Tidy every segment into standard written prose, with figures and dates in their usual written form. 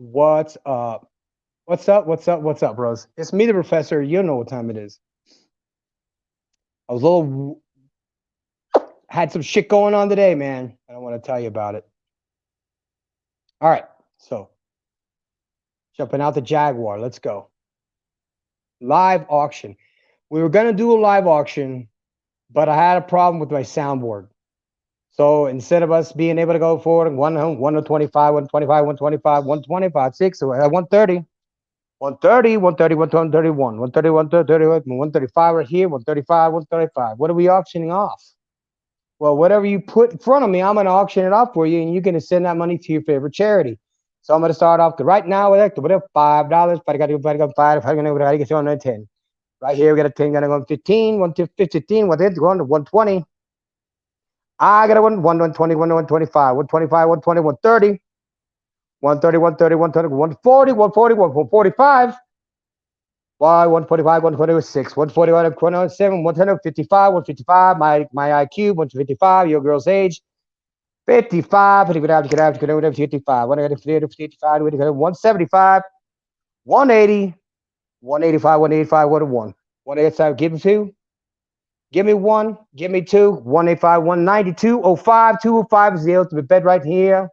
What's up? What's up? What's up? What's up, bros? It's me, the professor. You know what time it is. I was a little had some shit going on today, man. I don't want to tell you about it. All right, so jumping out the Jaguar. Let's go. Live auction. We were gonna do a live auction, but I had a problem with my soundboard. So instead of us being able to go forward, 125, 125, 125, 125, 6, so at 130. 130, 130, 131, 130, 130, 135 right here, 135, 135. What are we auctioning off? Well, whatever you put in front of me, I'm going to auction it off for you, and you're going to send that money to your favorite charity. So I'm going to start off right now with whatever $5. But I got to go 5. If I'm going to get on 10. Right here, we got a 10, going to go 15, 115, what it's going to 120. I got a 120, 125, 125, 120, 130. 130, 130, 130, 140, 140, 145. Why 145, 146, 141, 147, 155, 155, my IQ, 155, your girl's age, 55, 55, 55, 175, 180, 185, 185, 101. 185, give me two, give me one, give me two, 185, 190, 205, 205 is the ultimate bed right here.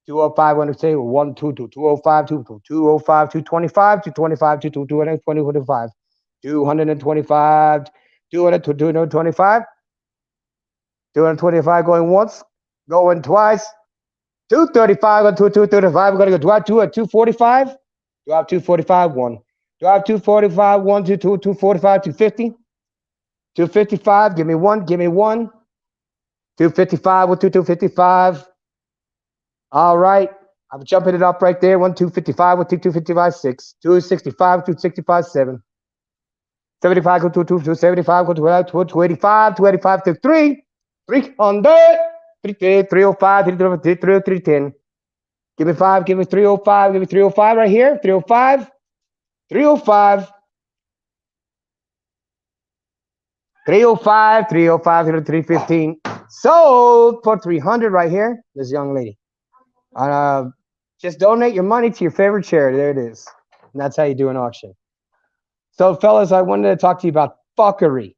205, 102, 122, 205, 205, 225, 225, 220, 225, 225, 225, 225 going once, going twice, 235, 235, we're going to go to 245, drop 245, 1, drop 245, 1, 245, 250, 255, give me one, 255 with 255. All right. I'm jumping it up right there. 1, 255, 1, 255, 6, 265, 265, 7, 75, 275, 285, 285 to 3, 300, 305, 310. Give me 5, give me 305, give me 305 right here. 305, 305, 305, 305, 315. Sold for 300 right here. This young lady. Just donate your money to your favorite charity. There it is. And that's how you do an auction. So, fellas, I wanted to talk to you about fuckery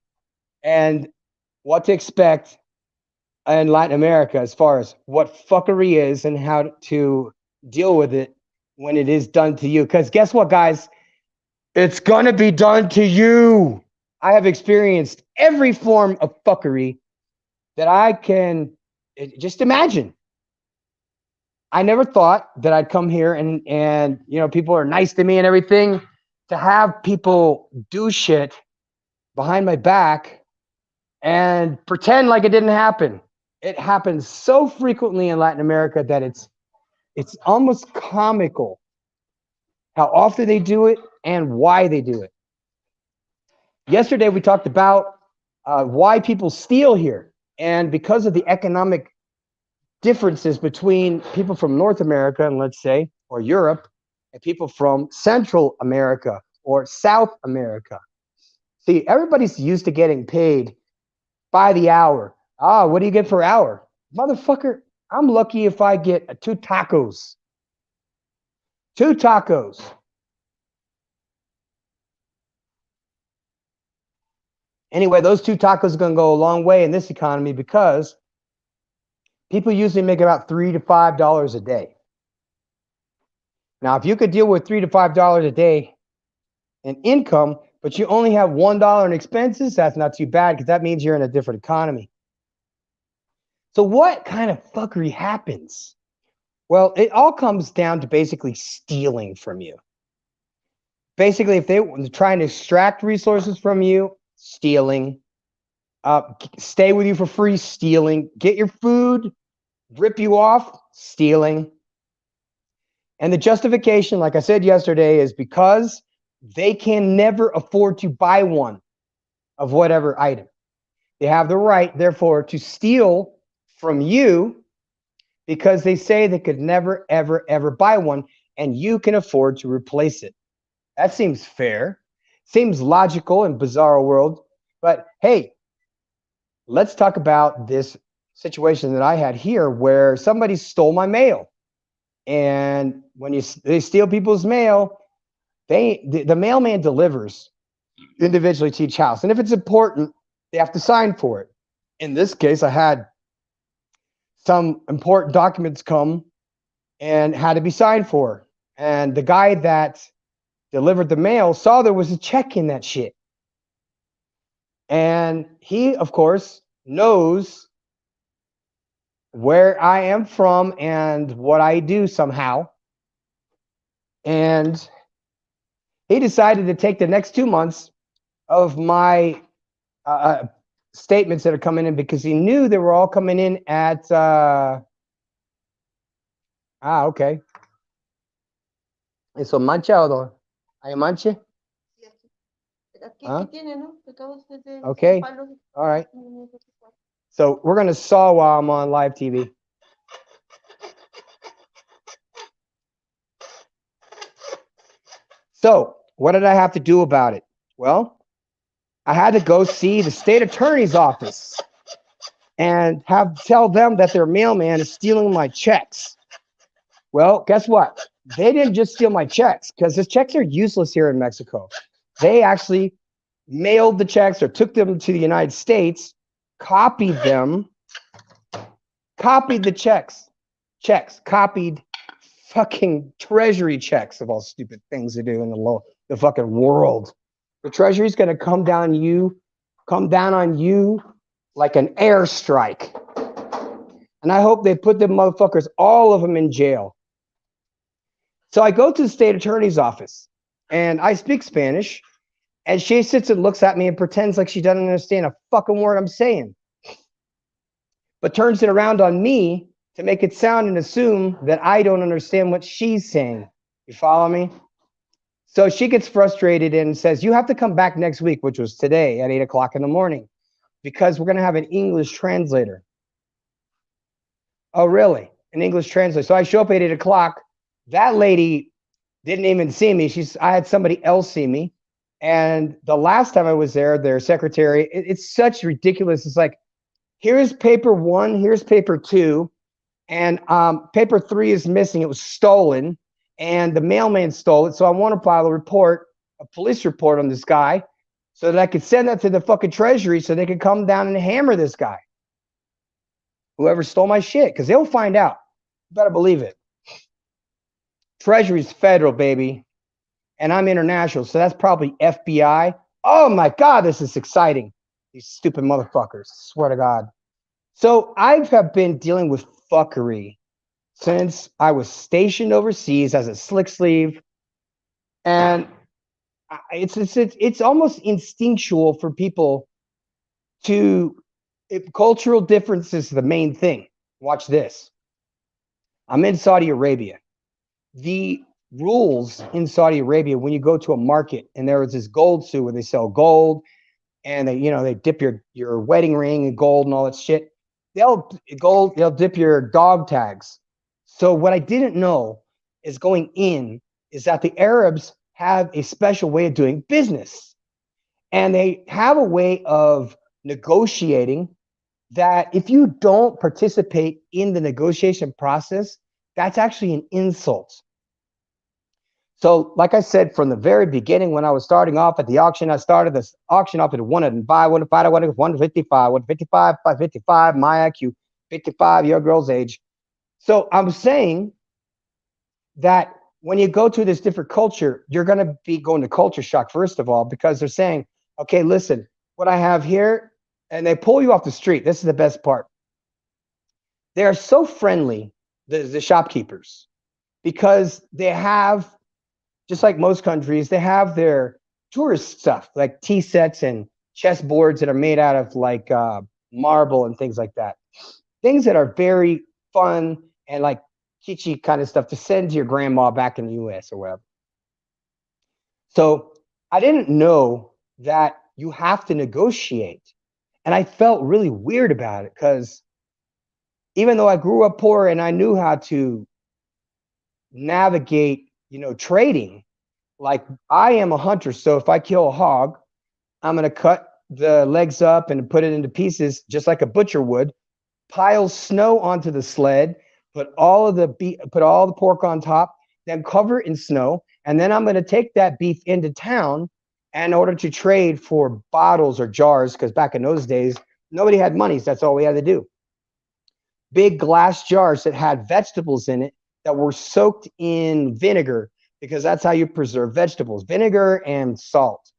and what to expect in Latin America as far as what fuckery is and how to deal with it when it is done to you. Because guess what, guys? It's going to be done to you. I have experienced every form of fuckery that I can just imagine. I never thought that I'd come here and people are nice to me and everything. To have people do shit behind my back and pretend like it didn't happen. It happens so frequently in Latin America that it's almost comical how often they do it and why they do it. Yesterday we talked about why people steal here, and because of the economic differences between people from North America and let's say, or Europe, and people from Central America or South America. See, everybody's used to getting paid by the hour. Ah, what do you get per hour? Motherfucker, I'm lucky if I get 2 tacos. 2 tacos. Anyway, those 2 tacos are going to go a long way in this economy because people usually make about $3 to $5 a day. Now, if you could deal with $3 to $5 a day in income, but you only have $1 in expenses, that's not too bad because that means you're in a different economy. So what kind of fuckery happens? Well, it all comes down to basically stealing from you. Basically, if they're trying to extract resources from you, stealing, stay with you for free, stealing, get your food, rip you off, stealing. And the justification, like I said yesterday, is because they can never afford to buy one of whatever item. They have the right, therefore, to steal from you because they say they could never, ever, ever buy one, and you can afford to replace it. That seems fair, seems logical in bizarre world. But hey, let's talk about this situation that I had here where somebody stole my mail. And when they steal people's mail, the mailman delivers individually to each house. And if it's important, they have to sign for it. In this case, I had some important documents come and had to be signed for. And the guy that delivered the mail saw there was a check in that shit. And he, of course, knows where I am from and what I do somehow. And he decided to take the next 2 months of my statements that are coming in because he knew they were all coming in at okay. Eso mancha o no? ¿Hay manche? Huh? Okay. All right. So we're gonna saw while I'm on live TV. So what did I have to do about it? Well, I had to go see the state attorney's office and tell them that their mailman is stealing my checks. Well, guess what? They didn't just steal my checks because the checks are useless here in Mexico. They actually mailed the checks or took them to the United States, copied them, copied the checks, copied fucking treasury checks of all stupid things to do in the fucking world. The treasury's gonna come down on you like an airstrike. And I hope they put them motherfuckers, all of them, in jail. So I go to the state attorney's office and I speak Spanish, and she sits and looks at me and pretends like she doesn't understand a fucking word I'm saying, but turns it around on me to make it sound and assume that I don't understand what she's saying. You follow me? So she gets frustrated and says, you have to come back next week, which was today at 8 o'clock in the morning, because we're going to have an English translator. Oh, really? An English translator. So I show up at 8 o'clock. That lady didn't even see me. I had somebody else see me. And the last time I was there, their secretary, it's such ridiculous. It's like, here's paper 1, here's paper 2, and paper 3 is missing. It was stolen, and the mailman stole it. So I want to file a police report on this guy, so that I could send that to the fucking treasury so they could come down and hammer this guy, whoever stole my shit, because they'll find out. You better believe it. Treasury's federal, baby, and I'm international, so that's probably FBI. Oh my God, this is exciting. These stupid motherfuckers, swear to God. So I have been dealing with fuckery since I was stationed overseas as a slick sleeve, and it's almost instinctual for people cultural difference is the main thing. Watch this. I'm in Saudi Arabia. The rules in Saudi Arabia, when you go to a market and there is this gold suit where they sell gold and they dip your wedding ring in gold and all that shit. They'll dip your dog tags. So what I didn't know is going in is that the Arabs have a special way of doing business, and they have a way of negotiating that if you don't participate in the negotiation process, that's actually an insult. So, like I said, from the very beginning, when I was starting off at the auction, I started this auction off at 105, 155, 155, 555, my IQ, 55, your girl's age. So I'm saying that when you go to this different culture, you're going to be going to culture shock, first of all, because they're saying, okay, listen, what I have here, and they pull you off the street. This is the best part. They are so friendly, the shopkeepers, because they have, just like most countries, they have their tourist stuff, like tea sets and chess boards that are made out of like marble and things like that. Things that are very fun and like kitschy kind of stuff to send to your grandma back in the US or whatever. So I didn't know that you have to negotiate. And I felt really weird about it because even though I grew up poor and I knew how to navigate, trading, like I am a hunter. So if I kill a hog, I'm going to cut the legs up and put it into pieces just like a butcher would, pile snow onto the sled, put all the pork on top, then cover it in snow, and then I'm going to take that beef into town in order to trade for bottles or jars, because back in those days, nobody had money, so that's all we had to do. Big glass jars that had vegetables in it that were soaked in vinegar, because that's how you preserve vegetables, vinegar and salt.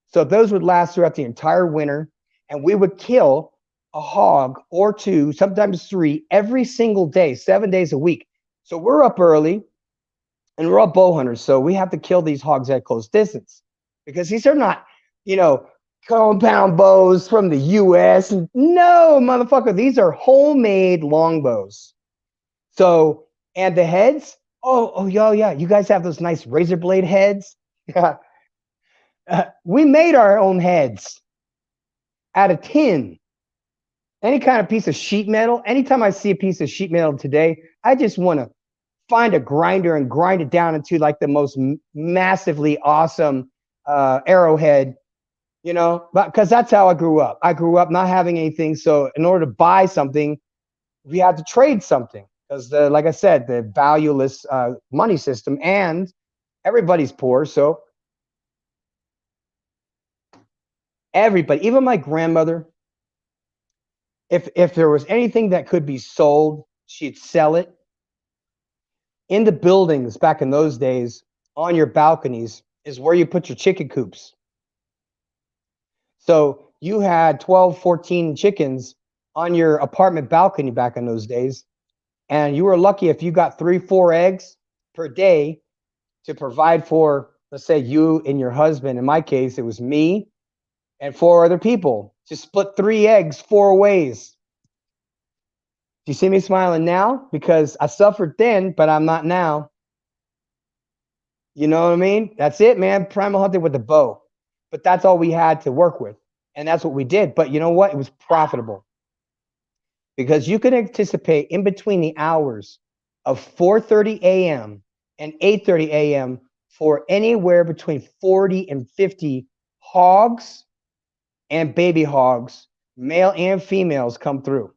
So those would last throughout the entire winter, and we would kill a hog or two, sometimes three, every single day, 7 days a week. So we're up early, and we're all bow hunters, so we have to kill these hogs at close distance, because these are not, compound bows from the US. No, motherfucker, these are homemade longbows. So, and the heads, yeah, you guys have those nice razor blade heads. We made our own heads out of tin. Any kind of piece of sheet metal. Anytime I see a piece of sheet metal today, I just want to find a grinder and grind it down into like the most massively awesome arrowhead, because that's how I grew up. I grew up not having anything. So in order to buy something, we had to trade something, because like I said, the valueless money system, and everybody's poor. So everybody, even my grandmother, if there was anything that could be sold, she'd sell it. In the buildings back in those days, on your balconies is where you put your chicken coops. So you had 12, 14 chickens on your apartment balcony back in those days, and you were lucky if you got 3, 4 eggs per day to provide for, let's say, you and your husband. In my case, it was me and 4 other people. To split 3 eggs 4 ways. Do you see me smiling now? Because I suffered then, but I'm not now. You know what I mean? That's it, man. Primal hunting with the bow. But that's all we had to work with. And that's what we did. But you know what? It was profitable. Because you could anticipate in between the hours of 4:30 a.m. and 8:30 a.m. for anywhere between 40 and 50 hogs and baby hogs, male and females, come through.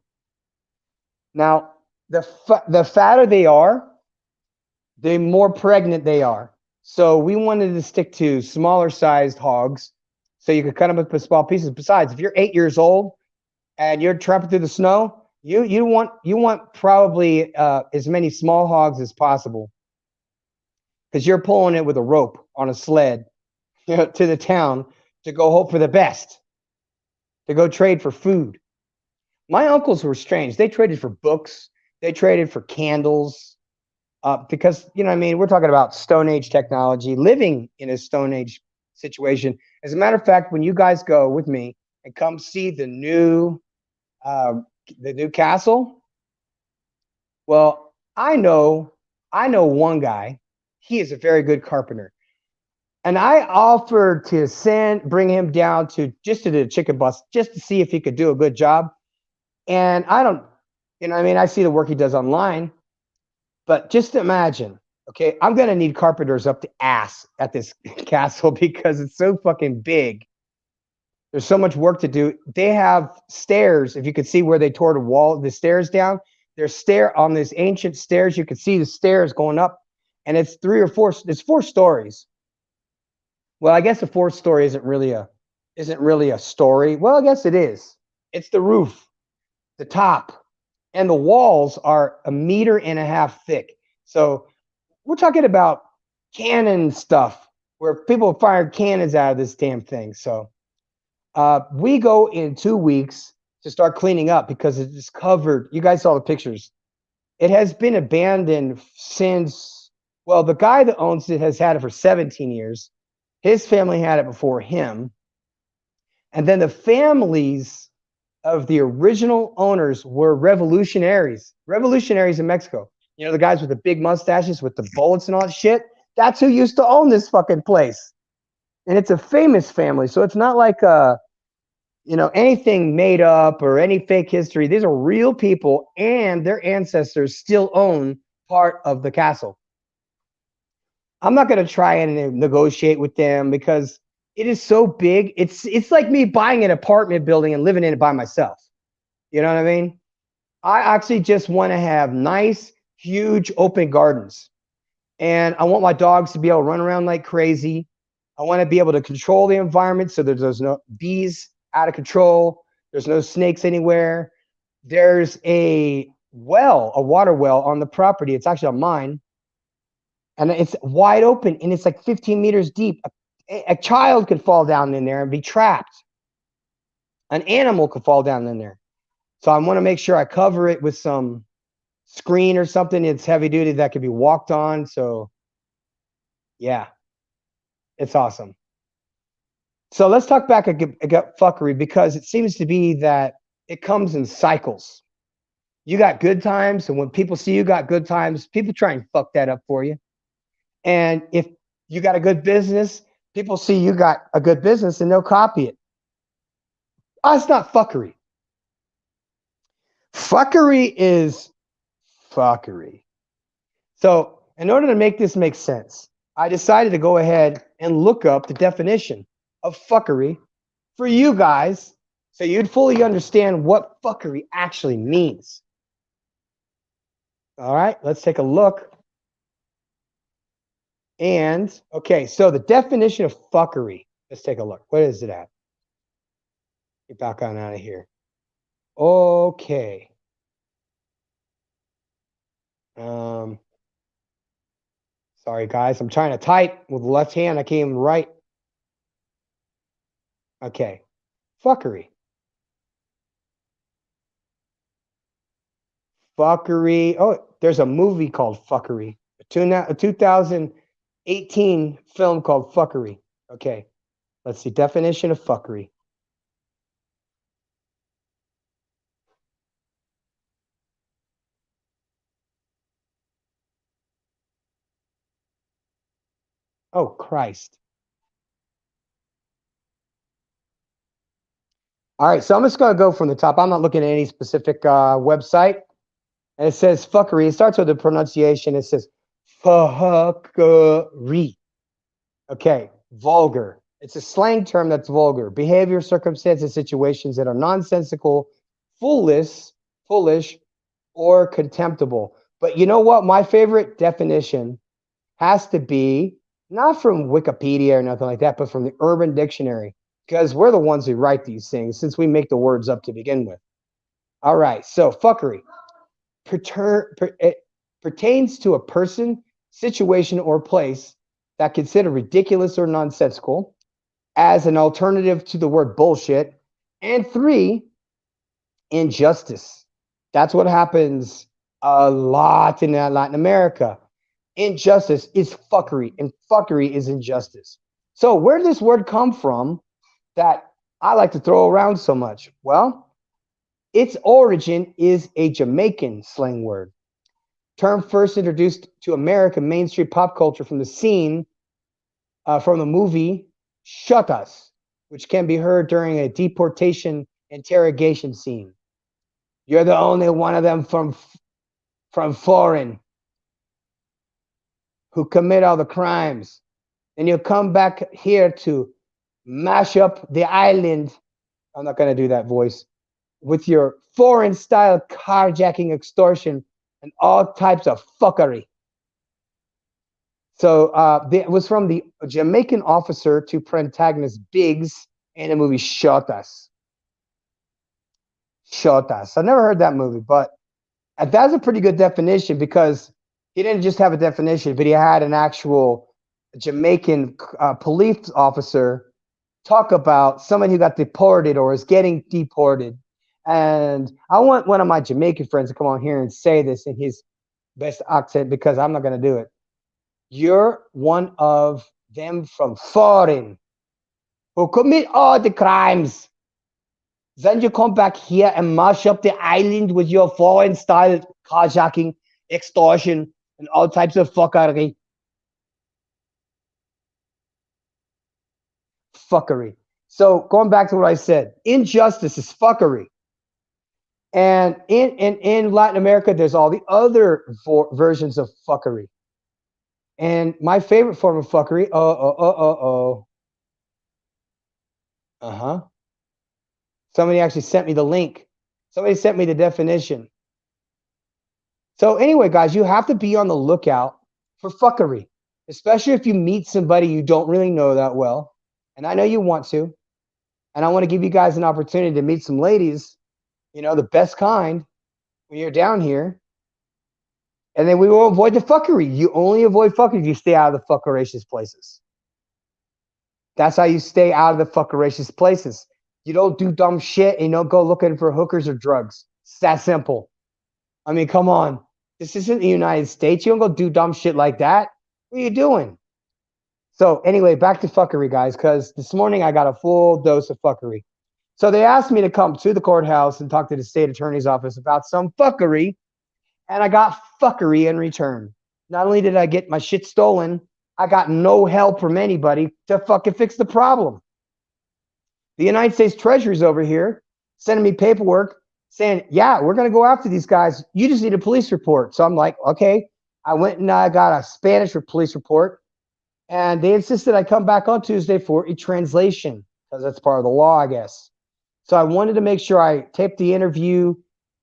Now, the fatter they are, the more pregnant they are. So we wanted to stick to smaller sized hogs, so you could cut them up in small pieces. Besides, if you're 8 years old and you're tramping through the snow, you want probably as many small hogs as possible, because you're pulling it with a rope on a sled, to the town to go hope for the best, to go trade for food. My uncles were strange. They traded for books. They traded for candles, because, we're talking about Stone Age technology, living in a Stone Age situation. As a matter of fact, when you guys go with me and come see the new castle, well, I know one guy. He is a very good carpenter. And I offered to bring him down to the chicken bus, just to see if he could do a good job. And I don't, I see the work he does online, but just imagine, okay, I'm going to need carpenters up the ass at this castle, because it's so fucking big. There's so much work to do. They have stairs. If you could see where they tore the stairs down, there's on this ancient stairs. You could see the stairs going up, and it's 4 stories. Well, I guess the 4th story isn't really a story. Well, I guess it is. It's the roof, the top, and the walls are 1.5 meters thick. So we're talking about cannon stuff, where people fired cannons out of this damn thing. So we go in 2 weeks to start cleaning up, because it is covered. You guys saw the pictures. It has been abandoned since, well, the guy that owns it has had it for 17 years. His family had it before him. And then the families of the original owners were revolutionaries in Mexico. The guys with the big mustaches with the bullets and all that shit. That's who used to own this fucking place. And it's a famous family. So it's not like anything made up or any fake history. These are real people, and their ancestors still own part of the castle. I'm not going to try and negotiate with them, because it is so big. It's like me buying an apartment building and living in it by myself. You know what I mean? I actually just want to have nice, huge, open gardens. And I want my dogs to be able to run around like crazy. I want to be able to control the environment so there's no bees out of control. There's no snakes anywhere. There's a well, a water well on the property. It's actually on mine. And it's wide open and it's like 15 meters deep. A child could fall down in there and be trapped. An animal could fall down in there. So I want to make sure I cover it with some screen or something. It's heavy duty that could be walked on. So yeah, it's awesome. So let's talk back about fuckery, because it seems to be that it comes in cycles. You got good times, and when people see you got good times, people try and fuck that up for you. And if you got a good business, people see you got a good business and they'll copy it. Oh, it's not fuckery. Fuckery is fuckery. So in order to make this make sense, I decided to go ahead and look up the definition of fuckery for you guys so you'd fully understand what fuckery actually means. All right, let's take a look. And okay, so the definition of fuckery, let's take a look. What is it at? Get back on out of here. Okay. Sorry guys, I'm trying to type with the left hand. I can't even write. Okay. Fuckery. Fuckery. Oh, there's a movie called Fuckery. A 2018 film called Fuckery. Okay. Let's see. Definition of fuckery. Oh, Christ. All right. So I'm just going to go from the top. I'm not looking at any specific website. And it says fuckery. It starts with the pronunciation. It says fuckery. Okay. Vulgar. It's a slang term that's vulgar. Behavior, circumstances, situations that are nonsensical, foolish, or contemptible. But you know what? My favorite definition has to be not from Wikipedia or nothing like that, but from the Urban Dictionary, because we're the ones who write these things since we make the words up to begin with. All right. So fuckery it pertains to a person, situation, or place that considered ridiculous or nonsensical as an alternative to the word bullshit. And 3, injustice. That's what happens a lot in Latin America. Injustice is fuckery, and fuckery is injustice. So where did this word come from that I like to throw around so much? Well, its origin is a Jamaican slang word. Term first introduced to American mainstream pop culture from the scene from the movie Shut Us, which can be heard during a deportation interrogation scene. You're the only one of them from foreign who commit all the crimes. And you'll come back here to mash up the island. I'm not going to do that voice. With your foreign style carjacking, extortion, and all types of fuckery. So it was from the Jamaican officer to protagonist Biggs in the movie Shut Us. Shut Us. I never heard that movie, but that's a pretty good definition, because he didn't just have a definition, but he had an actual Jamaican police officer talk about somebody who got deported or is getting deported. And I want one of my Jamaican friends to come on here and say this in his best accent, because I'm not going to do it. You're one of them from foreign who commit all the crimes. Then you come back here and mash up the island with your foreign style carjacking, extortion, and all types of fuckery. Fuckery. So going back to what I said, injustice is fuckery. And in Latin America, there's all the other versions of fuckery. And my favorite form of fuckery, somebody actually sent me the link. Somebody sent me the definition. So anyway, guys, you have to be on the lookout for fuckery, especially if you meet somebody you don't really know that well. And I know you want to. And I want to give you guys an opportunity to meet some ladies, the best kind when you're down here. And then we will avoid the fuckery. You only avoid fuckery if you stay out of the fuckeracious places. That's how you stay out of the fuckeracious places. You don't do dumb shit and you don't go looking for hookers or drugs. It's that simple. I mean, come on. This isn't the United States. You don't go do dumb shit like that. What are you doing? So anyway, back to fuckery, guys, because this morning I got a full dose of fuckery. So they asked me to come to the courthouse and talk to the state attorney's office about some fuckery, and I got fuckery in return. Not only did I get my shit stolen, I got no help from anybody to fucking fix the problem. The United States Treasury's over here sending me paperwork saying, yeah, we're going to go after these guys. You just need a police report. So I'm like, okay. I went and I got a Spanish police report, and they insisted I come back on Tuesday for a translation because that's part of the law, I guess. So I wanted to make sure I taped the interview,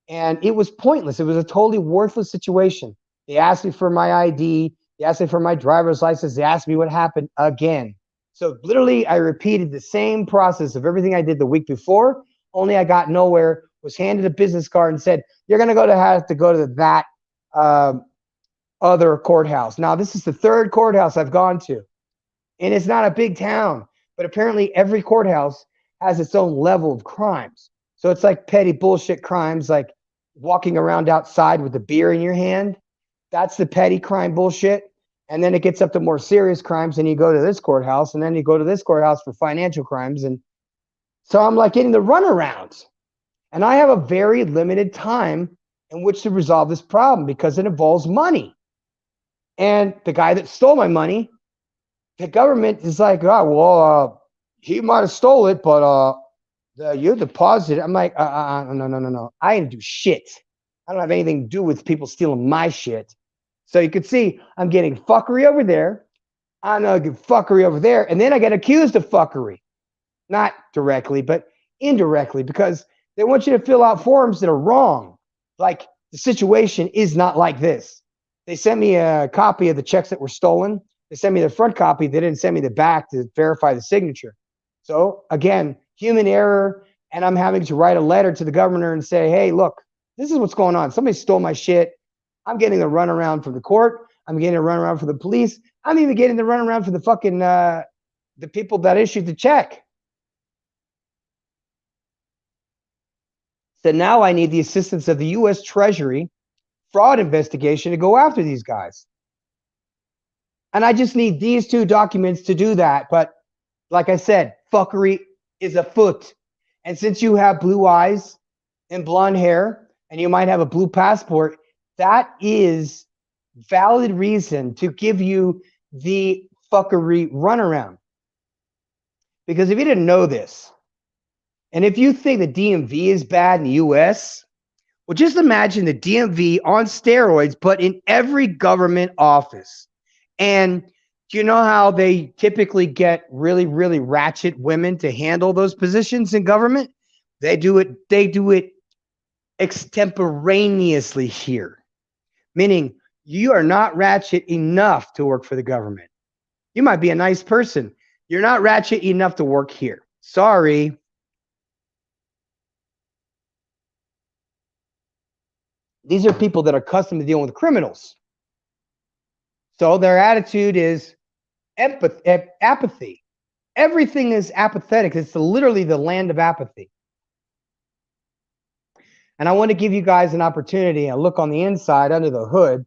and it was pointless. It was a totally worthless situation. They asked me for my ID. They asked me for my driver's license. They asked me what happened again. So literally, I repeated the same process of everything I did the week before, only I got nowhere, was handed a business card and said, you're going to have to go to that other courthouse. Now, this is the third courthouse I've gone to, and it's not a big town, but apparently every courthouse has its own level of crimes. So it's like petty bullshit crimes, like walking around outside with a beer in your hand. That's the petty crime bullshit. And then it gets up to more serious crimes, and you go to this courthouse, and then you go to this courthouse for financial crimes. And so I'm like getting the runarounds. And I have a very limited time in which to resolve this problem because it involves money. And the guy that stole my money, the government is like, oh, well, he might have stole it, but you deposited. I'm like, no. I didn't do shit. I don't have anything to do with people stealing my shit. So you can see I'm getting fuckery over there. I'm going to get fuckery over there. And then I get accused of fuckery. Not directly, but indirectly, because they want you to fill out forms that are wrong. Like the situation is not like this. They sent me a copy of the checks that were stolen. They sent me the front copy. They didn't send me the back to verify the signature. So again, human error. And I'm having to write a letter to the governor and say, hey, look, this is what's going on. Somebody stole my shit. I'm getting the runaround from the court. I'm getting a runaround from the police. I'm even getting the runaround from the fucking the people that issued the check. So now I need the assistance of the U.S. Treasury fraud investigation to go after these guys. And I just need these two documents to do that. But like I said, fuckery is afoot. And since you have blue eyes and blonde hair, and you might have a blue passport, that is valid reason to give you the fuckery runaround. Because if you didn't know this, and if you think the DMV is bad in the US, well, just imagine the DMV on steroids, but in every government office. And do you know how they typically get really, really ratchet women to handle those positions in government? They do it extemporaneously here, meaning you are not ratchet enough to work for the government. You might be a nice person. You're not ratchet enough to work here. Sorry. These are people that are accustomed to dealing with criminals. So their attitude is apathy. Everything is apathetic. It's literally the land of apathy. And I want to give you guys an opportunity and look on the inside under the hood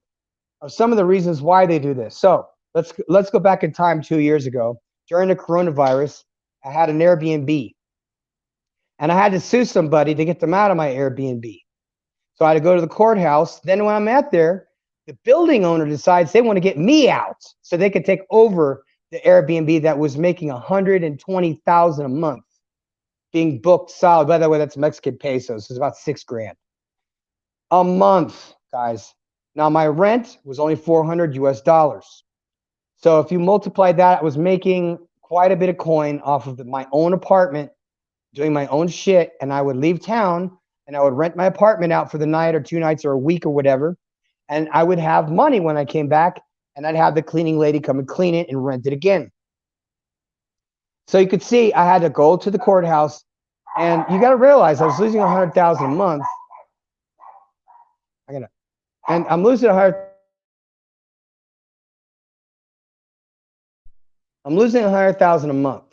of some of the reasons why they do this. So let's go back in time 2 years ago. During the coronavirus, I had an Airbnb. And I had to sue somebody to get them out of my Airbnb. So I had to go to the courthouse. Then when I'm at there, the building owner decides they want to get me out so they could take over the Airbnb that was making $120,000 a month, being booked solid. By the way, that's Mexican pesos. It's about $6,000 a month, guys. Now my rent was only $400 US. So if you multiply that, I was making quite a bit of coin off of my own apartment, doing my own shit, and I would leave town and I would rent my apartment out for the night or 2 nights or a week or whatever. And I would have money when I came back, and I'd have the cleaning lady come and clean it and rent it again. So you could see I had to go to the courthouse, and you got to realize I was losing $100,000 a month. And I'm losing $100,000 a month.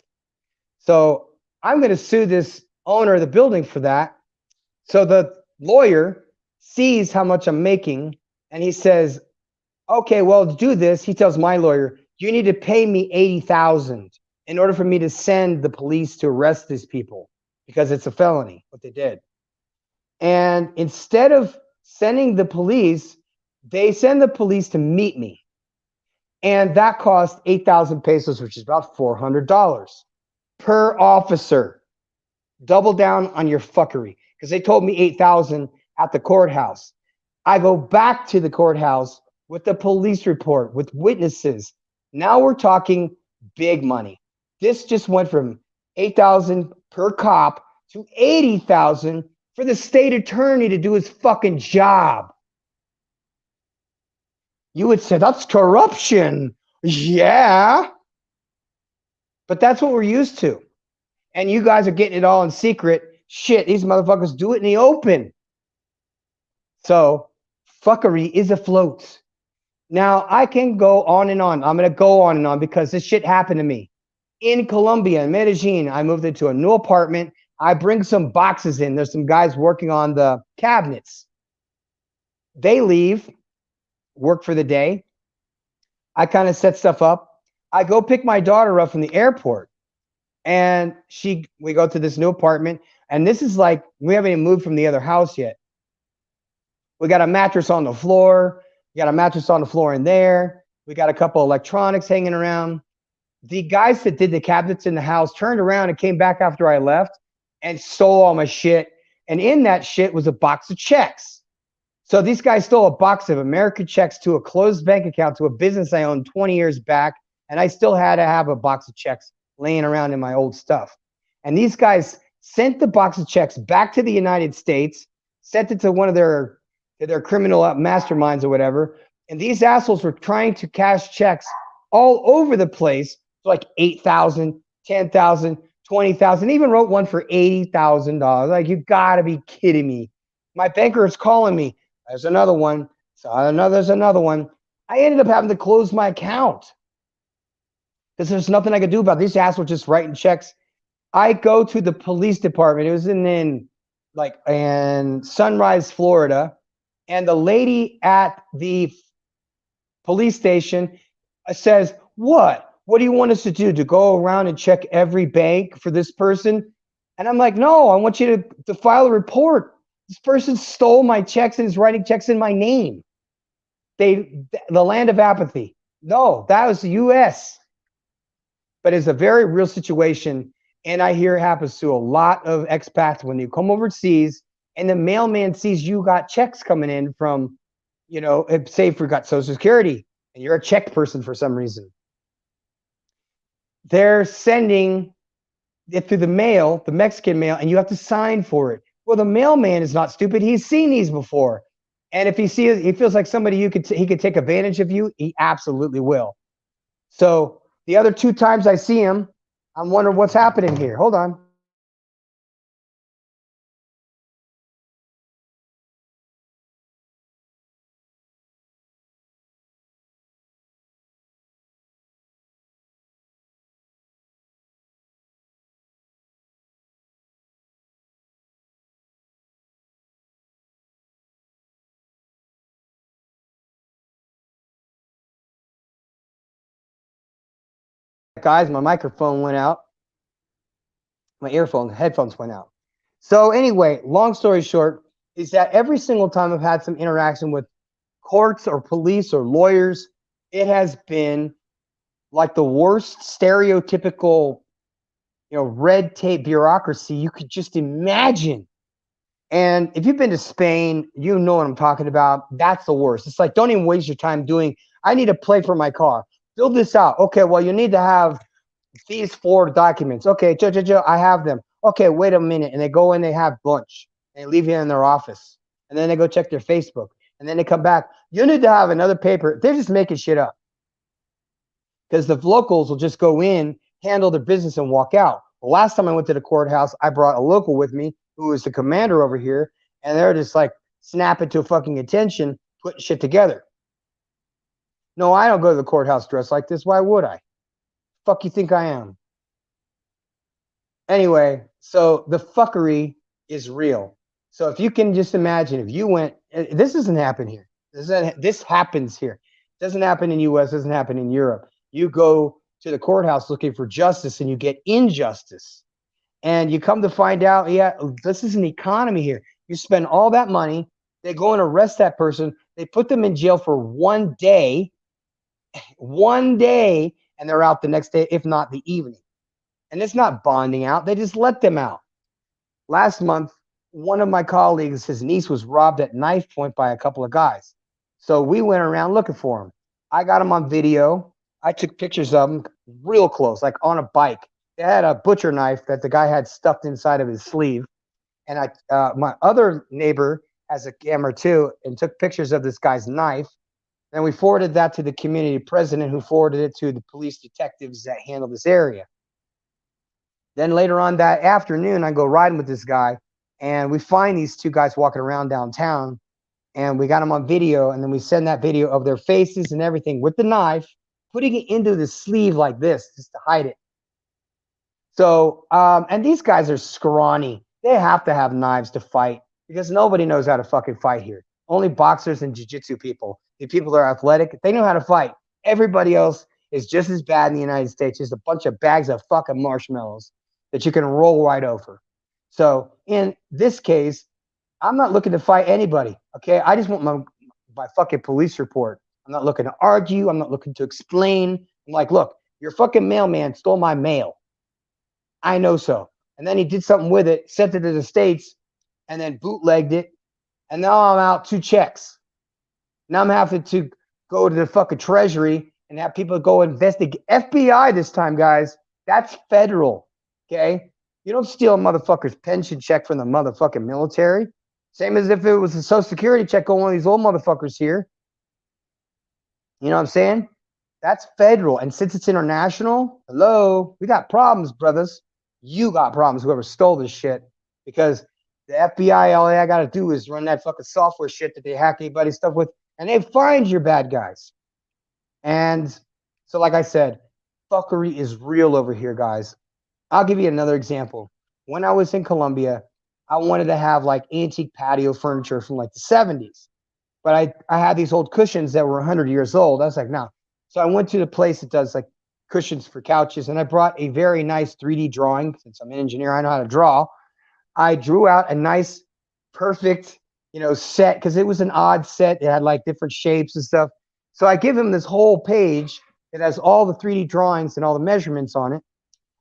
So I'm going to sue this owner of the building for that. So the lawyer sees how much I'm making, and he says, okay, well, to do this, he tells my lawyer, you need to pay me $80,000 in order for me to send the police to arrest these people, because it's a felony, what they did. And instead of sending the police, they send the police to meet me. And that cost 8,000 pesos, which is about $400 per officer. Double down on your fuckery, because they told me 8,000 at the courthouse. I go back to the courthouse with the police report, with witnesses. Now we're talking big money. This just went from 8,000 per cop to 80,000 for the state attorney to do his fucking job. You would say that's corruption. Yeah. But that's what we're used to. And you guys are getting it all in secret. Shit, these motherfuckers do it in the open. So fuckery is afloat. Now I can go on and on. I'm going to go on and on because this shit happened to me. In Colombia, in Medellin, I moved into a new apartment. I bring some boxes in. There's some guys working on the cabinets. They leave, work for the day. I kind of set stuff up. I go pick my daughter up from the airport. And we go to this new apartment. And this is like, we haven't even moved from the other house yet. We got a mattress on the floor. We got a mattress on the floor in there. We got a couple electronics hanging around. The guys that did the cabinets in the house turned around and came back after I left and stole all my shit. And in that shit was a box of checks. So these guys stole a box of American checks to a closed bank account to a business I owned 20 years back. And I still had to have a box of checks laying around in my old stuff. And these guys sent the box of checks back to the United States, sent it to one of their criminal masterminds or whatever. And these assholes were trying to cash checks all over the place, like 8,000, 10,000, 20,000, even wrote one for $80,000. Like, you gotta be kidding me. My banker is calling me. There's another one. So there's another one. I ended up having to close my account because there's nothing I could do about it. These assholes just writing checks. I go to the police department. It was in Sunrise, Florida. And the lady at the police station says, what do you want us to do? To go around and check every bank for this person? And I'm like, no, I want you to file a report. This person stole my checks and is writing checks in my name. The land of apathy. No, that was the U.S. But it's a very real situation. And I hear it happens to a lot of expats when you come overseas and the mailman sees you got checks coming in from, say if you got Social Security and you're a check person for some reason. They're sending it through the mail, the Mexican mail, and you have to sign for it. Well, the mailman is not stupid. He's seen these before. And if he feels like somebody he could take advantage of you, he absolutely will. So the other 2 times I see him, I'm wondering what's happening here. Hold on. Guys, my microphone went out. My headphones went out. So anyway, long story short is that every single time I've had some interaction with courts or police or lawyers, it has been like the worst stereotypical, red tape bureaucracy you could just imagine. And if you've been to Spain, you know what I'm talking about. That's the worst. It's like, don't even waste your time I need a plate for my car. Build this out. Okay, well, you need to have these 4 documents. Okay, I have them. Okay, wait a minute. And they go in, they have a bunch. And they leave you in their office. And then they go check their Facebook. and then they come back. You need to have another paper. They're just making shit up because the locals will just go in, handle their business, and walk out. The last time I went to the courthouse, I brought a local with me who was the commander over here, and they're just like snapping to fucking attention, putting shit together. No, I don't go to the courthouse dressed like this. Why would I? Fuck you think I am? Anyway, so the fuckery is real. So if you can just imagine, if you went, this doesn't happen here. This happens here. It doesn't happen in the U.S. Doesn't happen in Europe. You go to the courthouse looking for justice, and you get injustice. And you come to find out, yeah, this is an economy here. You spend all that money. They go and arrest that person. They put them in jail for 1 day. 1 day, and they're out the next day, if not the evening. And it's not bonding out. They just let them out. Last month, one of my colleagues, his niece was robbed at knife point by a couple of guys. So we went around looking for him. I got him on video. I took pictures of him real close, like on a bike. They had a butcher knife that the guy had stuffed inside of his sleeve. And my other neighbor has a camera too and took pictures of this guy's knife. And we forwarded that to the community president, who forwarded it to the police detectives that handle this area. Then later on that afternoon, I go riding with this guy, and we find these two guys walking around downtown, and we got them on video, and then we send that video of their faces and everything with the knife, putting it into the sleeve like this just to hide it. So, and these guys are scrawny. They have to have knives to fight because nobody knows how to fucking fight here. Only boxers and jiu-jitsu people. The people that are athletic, they know how to fight. Everybody else is just as bad in the United States. Just a bunch of bags of fucking marshmallows that you can roll right over. So in this case, I'm not looking to fight anybody, okay? I just want my fucking police report. I'm not looking to argue. I'm not looking to explain. I'm like, look, your fucking mailman stole my mail. I know so. And then he did something with it, sent it to the States, and then bootlegged it. And now I'm out 2 checks. Now I'm having to go to the fucking Treasury and have people go investigate. FBI this time, guys. That's federal, okay? You don't steal a motherfucker's pension check from the motherfucking military. Same as if it was a Social Security check on one of these old motherfuckers here. You know what I'm saying? That's federal. And since it's international, hello, we got problems, brothers. You got problems, whoever stole this shit. Because the FBI, all I got to do is run that fucking software shit that they hack anybody's stuff with, and they find your bad guys. And so, like I said, fuckery is real over here, guys. I'll give you another example. When I was in Colombia, I wanted to have like antique patio furniture from like the 70s. But I had these old cushions that were 100 years old. I was like, no. So I went to the place that does like cushions for couches, and I brought a very nice 3D drawing. Since I'm an engineer, I know how to draw. I drew out a nice, perfect, set, because it was an odd set. It had like different shapes and stuff. So I give him this whole page that has all the 3D drawings and all the measurements on it.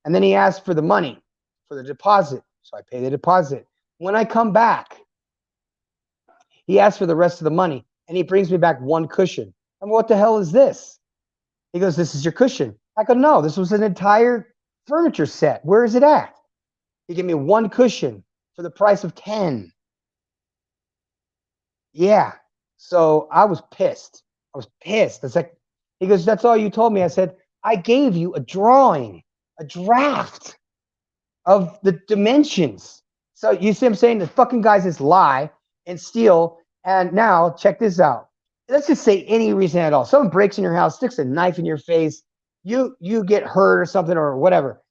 And then he asked for the money, for the deposit. So I pay the deposit. When I come back, he asks for the rest of the money, and he brings me back 1 cushion. I'm like, what the hell is this? He goes, this is your cushion. I go, no, this was an entire furniture set. Where is it at? He gave me 1 cushion for the price of 10. Yeah. So I was pissed. It's like, he goes, that's all you told me. I said, I gave you a drawing, a draft of the dimensions. So you see what I'm saying? The fucking guys just lie and steal. And now check this out. Let's just say any reason at all. Someone breaks in your house, sticks a knife in your face. You get hurt or something or whatever.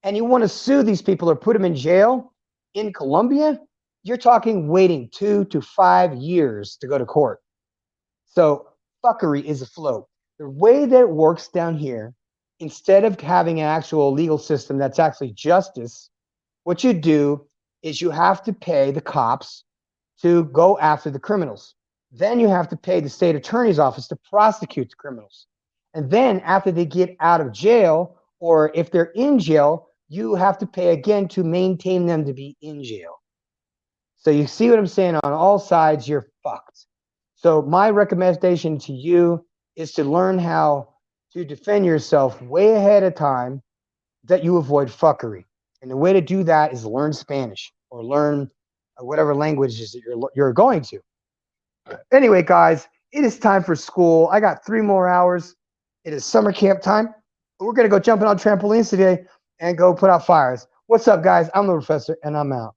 And you want to sue these people or put them in jail in Colombia, you're talking waiting 2 to 5 years to go to court. So fuckery is afloat. The way that it works down here, instead of having an actual legal system that's actually justice, what you do is you have to pay the cops to go after the criminals. Then you have to pay the state attorney's office to prosecute the criminals. And then after they get out of jail, or if they're in jail, you have to pay again to maintain them to be in jail. So you see what I'm saying? On all sides, you're fucked. So my recommendation to you is to learn how to defend yourself way ahead of time, that you avoid fuckery. And the way to do that is learn Spanish or learn whatever languages that you're going to. Anyway, guys, it is time for school. I got 3 more hours. It is summer camp time. We're going to go jumping on trampolines today and go put out fires. What's up, guys? I'm the professor, and I'm out.